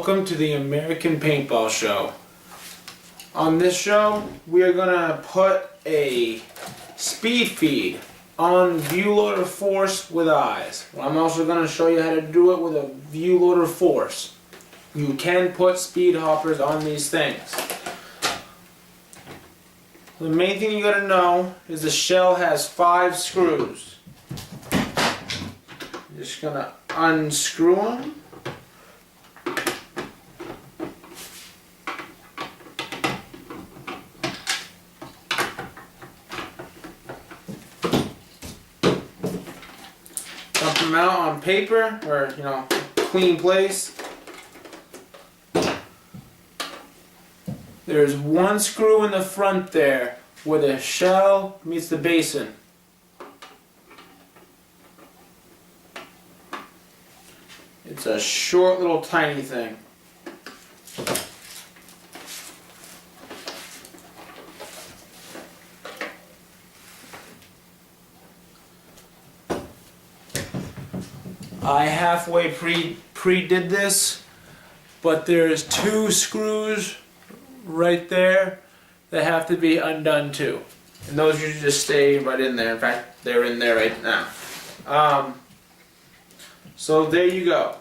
Welcome to the American Paintball Show. On this show, we are going to put a speed feed on view loader force with eyes. I'm also going to show you how to do it with a view loader force. You can put speed hoppers on these things. The main thing you got to know is the shell has 5 screws. You're just going to unscrew them. Dump them out on paper or, clean place. There's 1 screw in the front there where the shell meets the basin. It's a short little tiny thing. I halfway pre-did this, but there's 2 screws right there that have to be undone too. And those usually just stay right in there. In fact, they're in there right now. So there you go.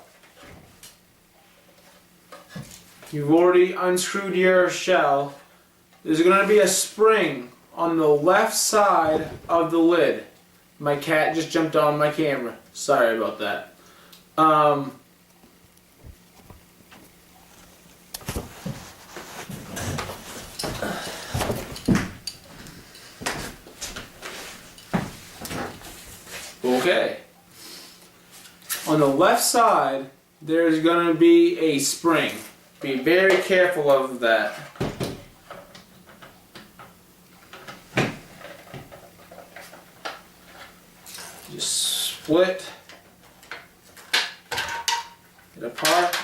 You've already unscrewed your shell. There's going to be a spring on the left side of the lid. My cat just jumped on my camera. Sorry about that. Okay. On the left side, there's going to be a spring. Be very careful of that. Just split it apart.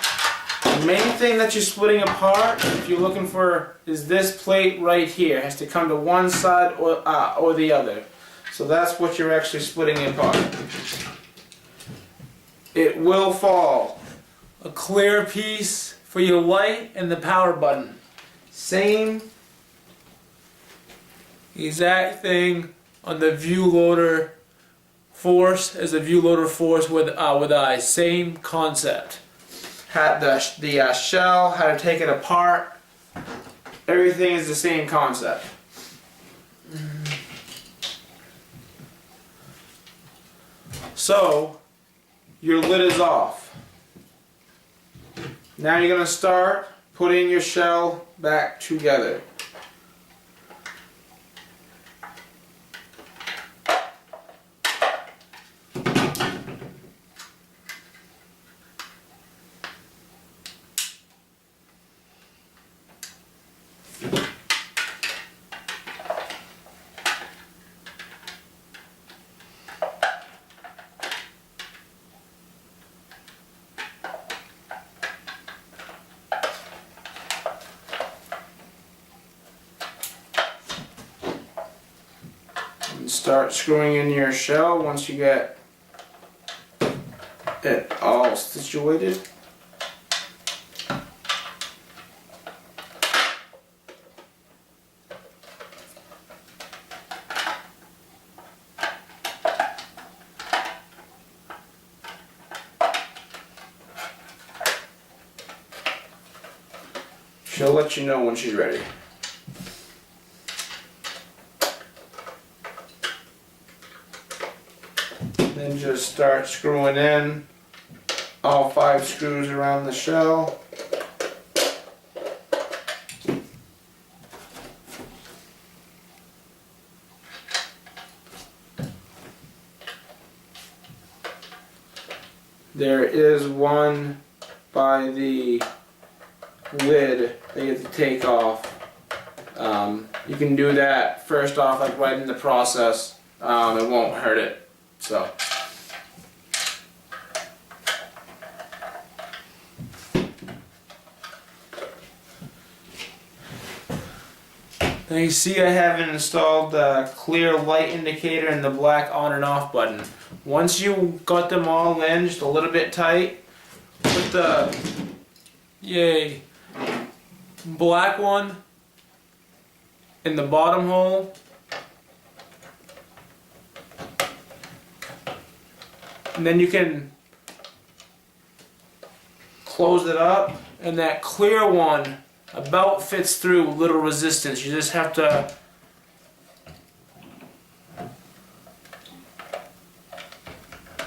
The main thing that you're splitting apart, if you're looking for, is this plate right here. It has to come to one side or the other. So that's what you're actually splitting apart. It will fall. A clear piece for your light and the power button. Same exact thing on the view loader force as the view loader force with eyes. Same concept. Had the shell, how to take it apart. Everything is the same concept. So your lid is off. Now you're going to start putting your shell back together. Start screwing in your shell once you get it all situated. She'll let you know when she's ready. Then just start screwing in all 5 screws around the shell. There is one by the lid that you have to take off. You can do that first off, like right in the process. It won't hurt it. So. Now you see I have installed the clear light indicator and the black on and off button. Once you got them all in just a little bit tight, put the a black one in the bottom hole. And then you can close it up, and that clear one about fits through with little resistance. You just have to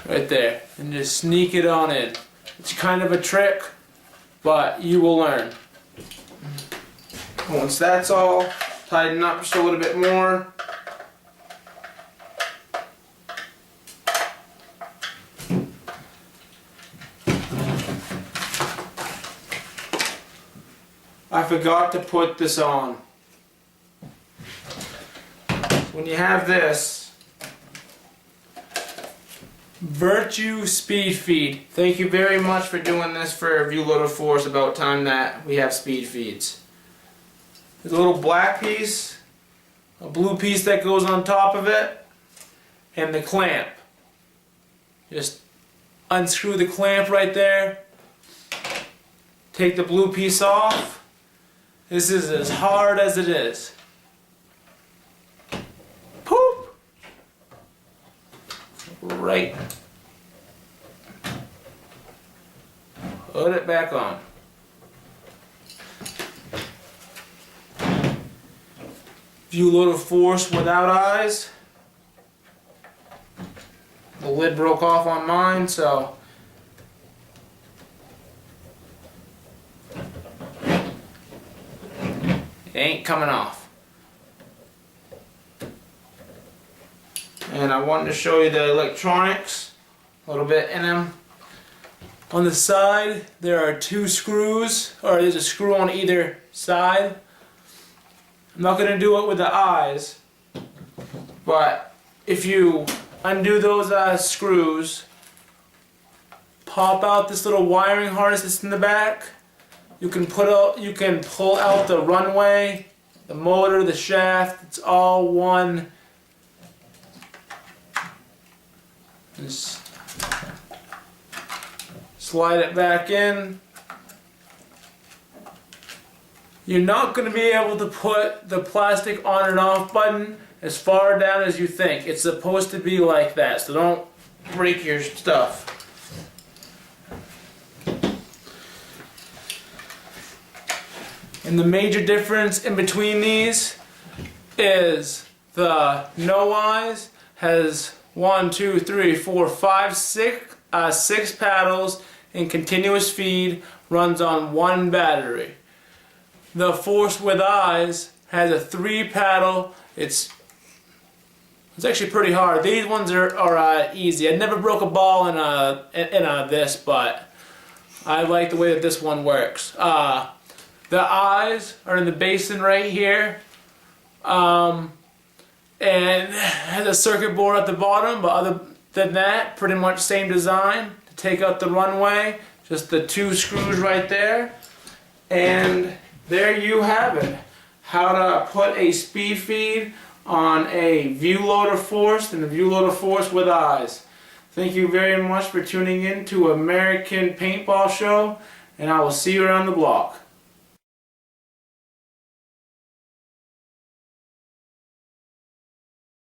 right there and just sneak it on in. It's kind of a trick, but you will learn. Once that's all tightened up just a little bit more, I forgot to put this on. When you have this Virtue Speed Feed, thank you very much for doing this for View Loader Force. About time that we have speed feeds. There's a little black piece, a blue piece that goes on top of it, and the clamp. Just unscrew the clamp right there, take the blue piece off. This is as hard as it is. Poop! Right. Put it back on. View Loader Force without eyes. The lid broke off on mine, so it ain't coming off. And I wanted to show you the electronics a little bit in them. On the side there are two screws, or there's a screw on either side. I'm not going to do it with the eyes, but if you undo those screws, pop out this little wiring harness that's in the back. You can pull out the runway, the motor, the shaft. It's all one. Just slide it back in. You're not going to be able to put the plastic on and off button as far down as you think. It's supposed to be like that, so don't break your stuff. And the major difference in between these is the no eyes has 6 paddles in continuous feed, runs on 1 battery. The Force with eyes has a 3 paddle. It's actually pretty hard. These ones are easy. I never broke a ball in this, but I like the way that this one works. The eyes are in the basin right here, and has a circuit board at the bottom, but other than that, pretty much same design. To take out the runway, just the 2 screws right there, and there you have it. How to put a speed feed on a View Loader Force and a View Loader Force with eyes. Thank you very much for tuning in to American Paintball Show, and I will see you around the block.